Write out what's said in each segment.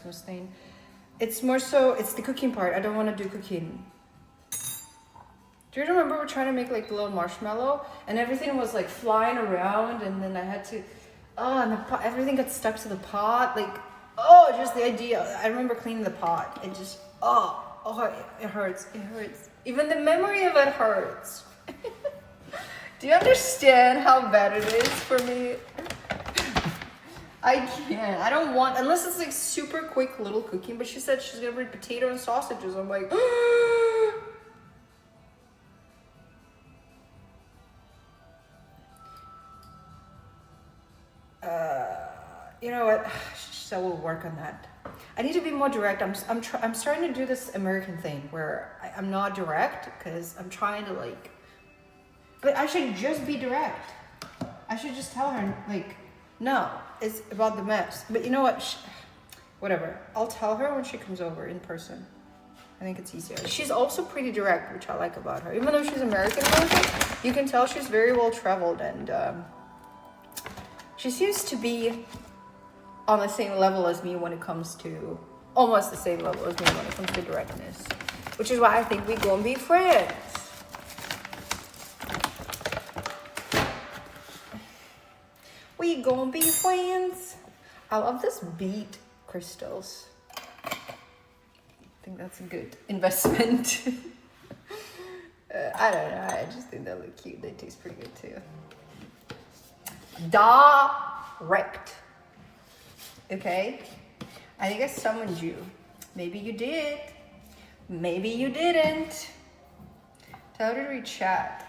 thing. It's more so, it's the cooking part. I don't want to do cooking. Do you remember we're trying to make like a little marshmallow and everything was like flying around, and then I had to, and the pot, everything got stuck to the pot. Like, just the idea. I remember cleaning the pot. It just, it hurts. It hurts. Even the memory of it hurts. Do you understand how bad it is for me? I can't. I don't want, unless it's like super quick little cooking, but she said she's gonna bring potato and sausages. I'm like, you know what? So we'll work on that. I need to be more direct. I'm starting to do this American thing where I'm not direct because I'm trying to like, but I should just be direct. I should just tell her like, no, it's about the mess. But you know what? Whatever. I'll tell her when she comes over in person. I think it's easier. She's also pretty direct, which I like about her. Even though she's American version, you can tell she's very well traveled, and she seems to be on the same level as me when it comes to, almost the same level as me when it comes to directness. Which is why I think we gonna be friends. We gonna be friends. I love this bead crystals. I think that's a good investment. I don't know. I just think they look cute. They taste pretty good too. Direct. Okay? I think I summoned you. Maybe you did. Maybe you didn't. Tell her to read chat.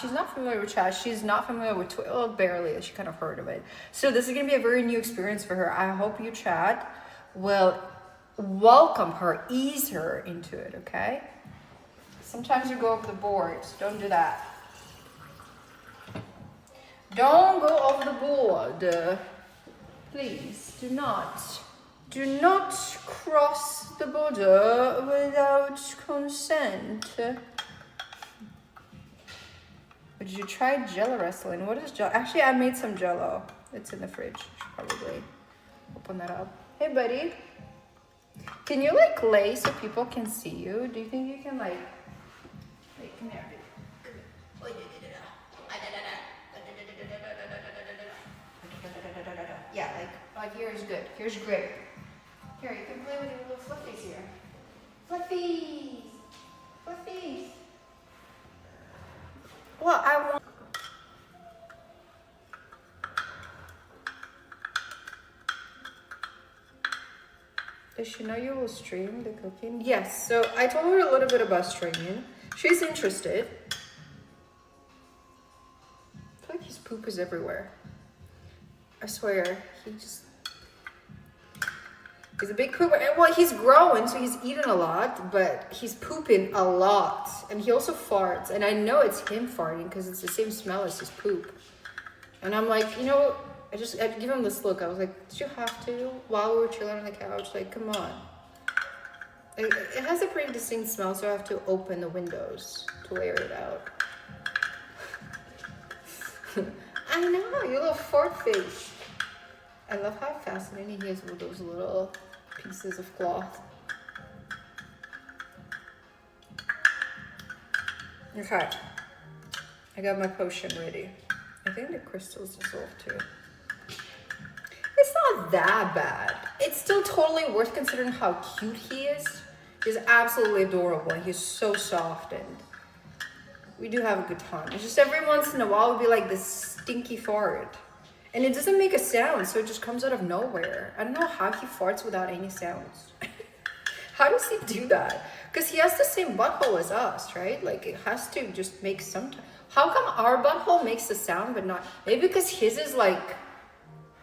She's not familiar with chat. She's not familiar with Twitter. Well, barely. She kind of heard of it. So this is going to be a very new experience for her. I hope you chat will welcome her, ease her into it, okay? Sometimes you go over the boards. Don't do that. Don't go over the board. Please, do not. Do not cross the border without consent. But did you try Jello wrestling? What is Jello? Actually, I made some Jello. It's in the fridge. Should probably open that up. Hey, buddy. Can you like lay so people can see you? Do you think you can like come here? Yeah, like here is good. Here's great. Here, you can play with your little fluffies here. Fluffies! Fluffies! Well, I want... Does she know you will stream the cooking? Yes, so I told her a little bit about streaming. She's interested. I feel like his poop is everywhere. I swear, he's a big pooper. Well, he's growing, so he's eating a lot, but he's pooping a lot. And he also farts, and I know it's him farting because it's the same smell as his poop. And I'm like, you know, I give him this look. I was like, did you have to? While we were chilling on the couch, like, come on. Like, it has a pretty distinct smell, so I have to open the windows to air it out. I know, you little fart face. I love how fascinating he is with those little pieces of cloth. Okay, I got my potion ready. I think the crystals dissolve too. It's not that bad. It's still totally worth considering how cute he is. He's absolutely adorable. He's so soft, and we do have a good time. It's just every once in a while it'll be like this stinky fart. And it doesn't make a sound, so it just comes out of nowhere. I don't know how he farts without any sounds. How does he do that? Because he has the same butthole as us, right? Like, it has to just make some... How come our butthole makes the sound, but not... Maybe because his is like...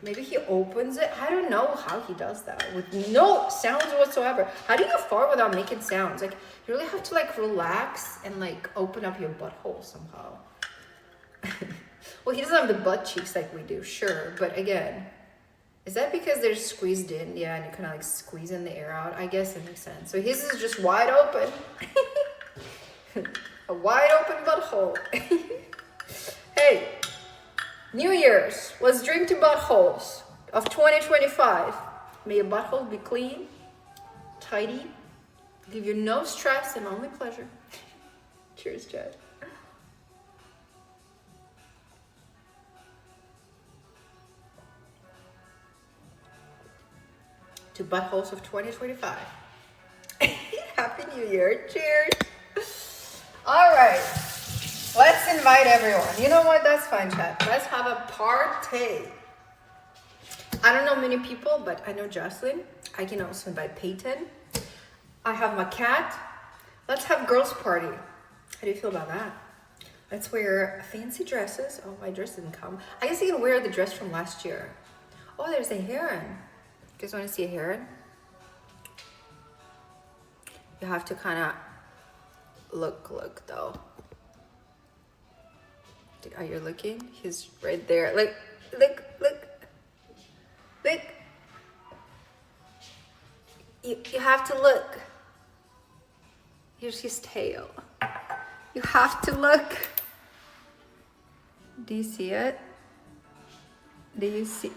Maybe he opens it. I don't know how he does that with no sounds whatsoever. How do you fart without making sounds? Like, you really have to like relax and like open up your butthole somehow. Well, he doesn't have the butt cheeks like we do, sure. But again, is that because they're squeezed in? Yeah, and you kind of like squeeze in the air out. I guess it makes sense. So his is just wide open. A wide open butthole. Hey, New Year's. Let's drink to buttholes of 2025. May your butthole be clean, tidy, give you no stress and only pleasure. Cheers, Chad. To buttholes of 2025. Happy New Year. Cheers. All right. Let's invite everyone. You know what? That's fine, chat. Let's have a party. I don't know many people, but I know Jocelyn. I can also invite Peyton. I have my cat. Let's have girls' party. How do you feel about that? Let's wear fancy dresses. Oh, my dress didn't come. I guess you can wear the dress from last year. Oh, there's a heron. You guys want to see a heron? You have to kind of look though. Are you looking? He's right there. Look. You have to look. Here's his tail. You have to look. Do you see it? Do you see?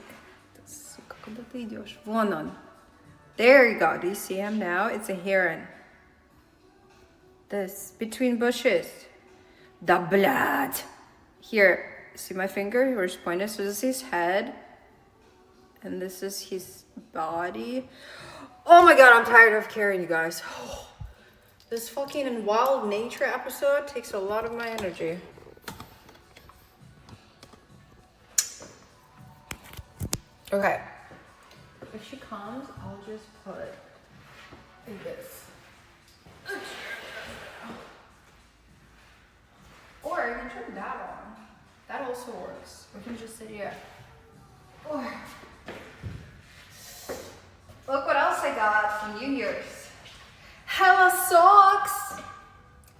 There you go. Do you see him now? It's a heron. This between bushes. The blood. Here, see my finger? Where's pointed? So this is his head. And this is his body. Oh my god, I'm tired of carrying you guys. Oh, this fucking wild nature episode takes a lot of my energy. Okay. If she comes, I'll just put in this. Or I can turn that on. That also works. We can just sit here. Or look what else I got for New Year's. Hella socks.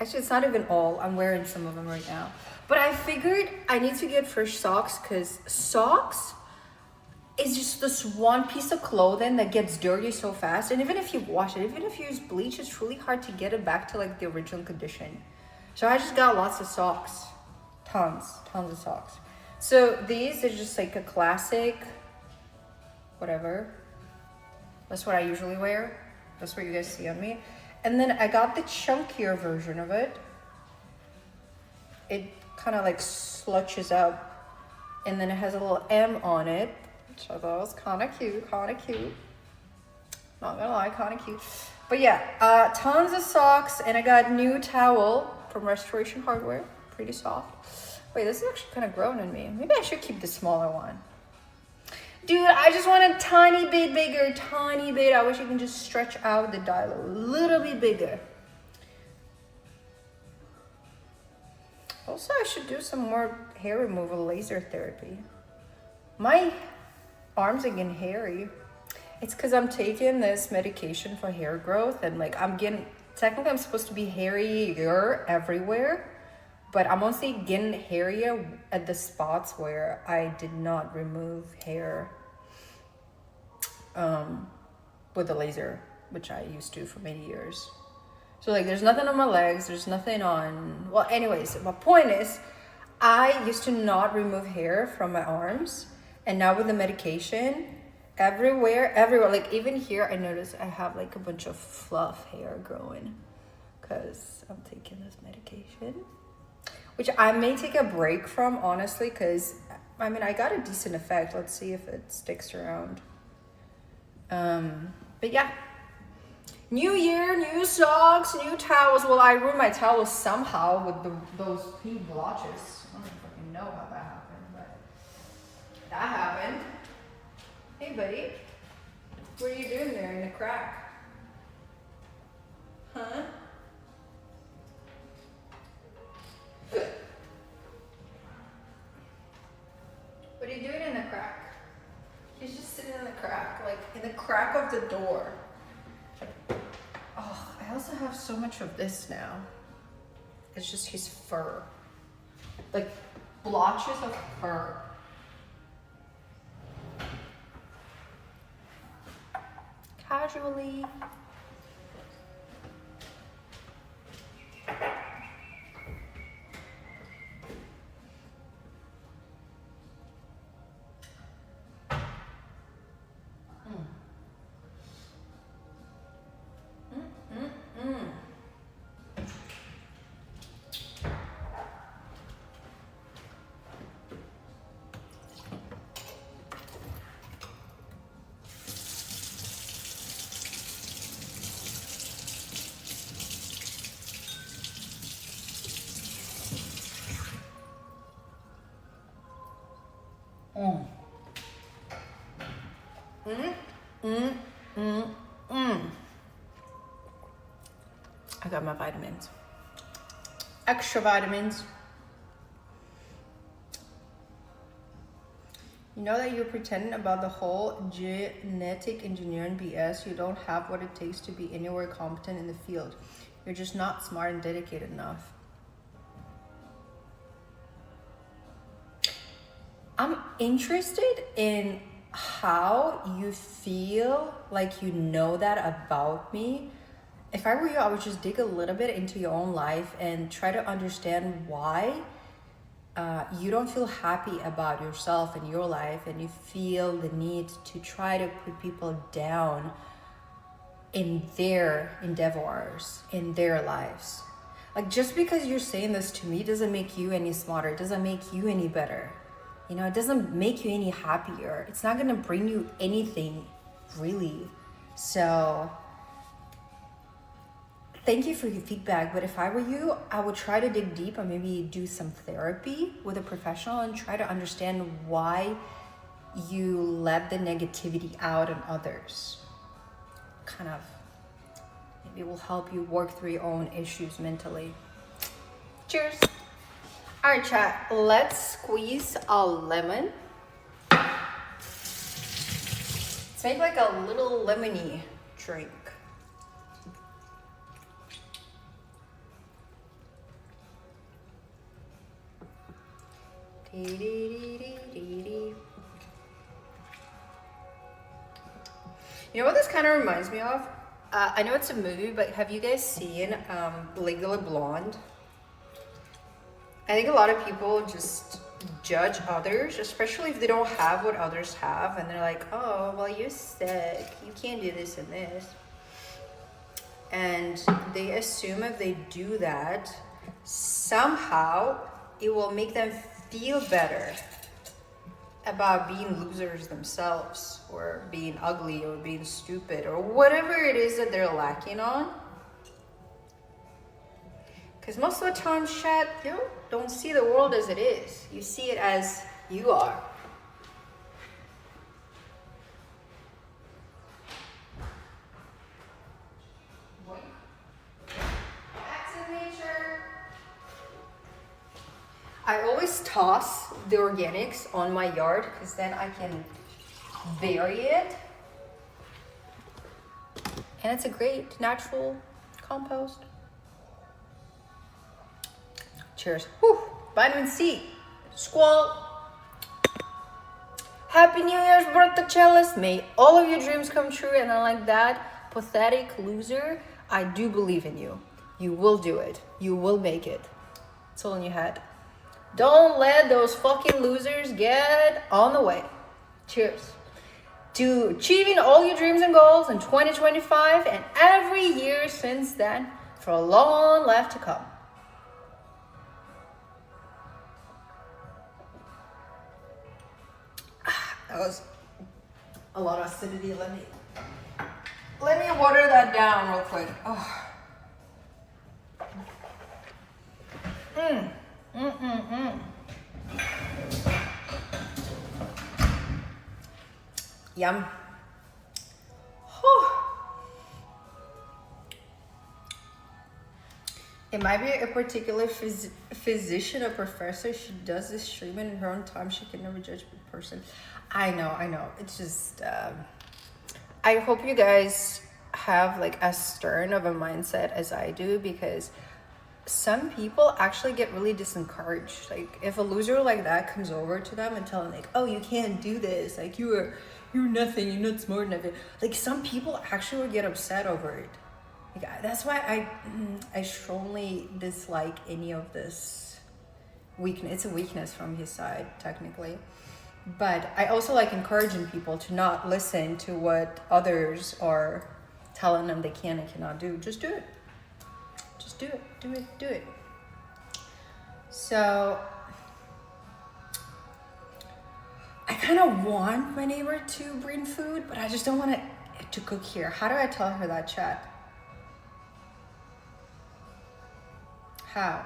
Actually, it's not even all. I'm wearing some of them right now. But I figured I need to get fresh socks because socks is just this one piece of clothing that gets dirty so fast. And even if you wash it, even if you use bleach, it's really hard to get it back to like the original condition. So I just got lots of socks. Tons of socks. So these are just like a classic, whatever. That's what I usually wear. That's what you guys see on me. And then I got the chunkier version of it. It kind of like slutches up. And then it has a little M on it, which I thought was kind of cute. Not gonna lie, kind of cute. But yeah, tons of socks. And I got new towel from Restoration Hardware. Pretty soft. Wait, this is actually kind of growing on me. Maybe I should keep the smaller one. Dude, I just want a tiny bit bigger, tiny bit. I wish you can just stretch out the dial a little bit bigger. Also, I should do some more hair removal laser therapy. My arms are getting hairy. It's because I'm taking this medication for hair growth and like technically I'm supposed to be hairier everywhere, but I'm mostly getting hairier at the spots where I did not remove hair with the laser, which I used to for many years. So like there's nothing on my legs, there's nothing on, well anyways, my point is I used to not remove hair from my arms, and now with the medication, everywhere, like even here I notice I have like a bunch of fluff hair growing because I'm taking this medication, which I may take a break from, honestly, because I mean I got a decent effect. Let's see if it sticks around. But yeah, new year, new socks, new towels. Well, I ruined my towels somehow with those pink blotches. I don't fucking know how that happened, but that happened. Hey buddy, what are you doing there in the crack? Huh? What are you doing in the crack? He's just sitting in the crack, like in the crack of the door. Oh, I also have so much of this now. It's just his fur. Like blotches of fur. Casually. I got my vitamins. Extra vitamins. You know that you're pretending about the whole genetic engineering BS. You don't have what it takes to be anywhere competent in the field. You're just not smart and dedicated enough. I'm interested in how you feel like you know that about me. If I were you, I would just dig a little bit into your own life and try to understand why you don't feel happy about yourself and your life, and you feel the need to try to put people down in their endeavors, in their lives. Like, just because you're saying this to me doesn't make you any smarter. It doesn't make you any better. You know, it doesn't make you any happier. It's not gonna bring you anything, really. So thank you for your feedback, but if I were you, I would try to dig deep and maybe do some therapy with a professional and try to understand why you let the negativity out on others. Kind of, maybe it will help you work through your own issues mentally. Cheers. All right, chat, let's squeeze a lemon. Let's make like a little lemony drink. You know what this kind of reminds me of? I know it's a movie, but have you guys seen Legally Blonde? I think a lot of people just judge others, especially if they don't have what others have, and they're like, oh, well, you're sick, you can't do this and this. And they assume if they do that, somehow it will make them feel better about being losers themselves, or being ugly, or being stupid, or whatever it is that they're lacking on. Because most of the time, chat, you don't see the world as it is. You see it as you are. Back to nature. I always toss the organics on my yard because then I can bury it. And it's a great natural compost. Cheers. Whew. Vitamin C. Squall. Happy New Year's birthday, Chalice. May all of your dreams come true. And unlike that pathetic loser, I do believe in you. You will do it. You will make it. It's all in your head. Don't let those fucking losers get on the way. Cheers to achieving all your dreams and goals in 2025 and every year since then for a long life to come. That was a lot of acidity. Let me water that down real quick. Oh. Yum. Whew. It might be a particular physician or professor. She does this treatment in her own time. She can never judge a person. I know. It's just, I hope you guys have like as stern of a mindset as I do, because some people actually get really disencouraged. Like if a loser like that comes over to them and tell them like, oh, you can't do this. Like you're nothing. You're not smart enough. Like some people actually would get upset over it. Like, that's why I strongly dislike any of this weakness. It's a weakness from his side, technically. But I also like encouraging people to not listen to what others are telling them they can and cannot do. Just do it. Just do it. Do it. So I kind of want my neighbor to bring food, but I just don't want it to cook here. How do I tell her that, chat? How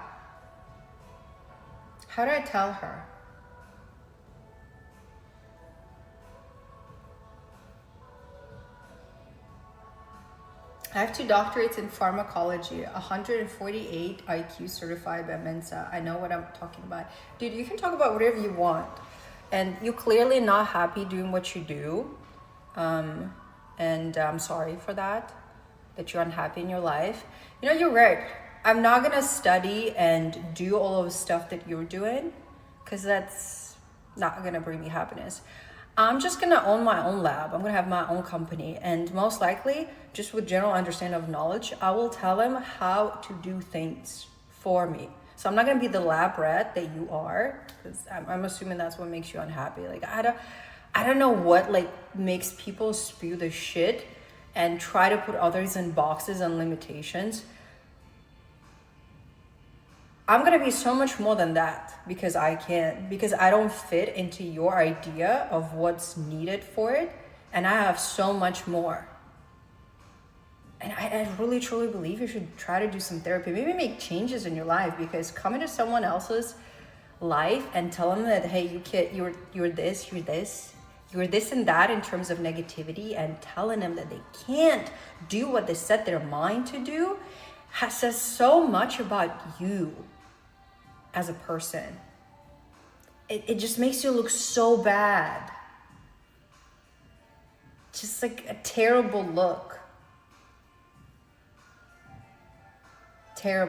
do I tell her? I have 2 doctorates in pharmacology, 148 IQ certified by Mensa. I know what I'm talking about. Dude, you can talk about whatever you want. And you're clearly not happy doing what you do. And I'm sorry for that you're unhappy in your life. You know, you're right. I'm not going to study and do all of the stuff that you're doing because that's not going to bring me happiness. I'm just going to own my own lab. I'm going to have my own company. And most likely, just with general understanding of knowledge, I will tell them how to do things for me. So I'm not going to be the lab rat that you are, because I'm assuming that's what makes you unhappy. Like, I don't know what like makes people spew the shit and try to put others in boxes and limitations. I'm going to be so much more than that because I don't fit into your idea of what's needed for it. And I have so much more. And I really, truly believe you should try to do some therapy. Maybe make changes in your life, because coming to someone else's life and tell them that, hey, you can't, you're this and that in terms of negativity, and telling them that they can't do what they set their mind to do says so much about you as a person. It just makes you look so bad. Just like a terrible look.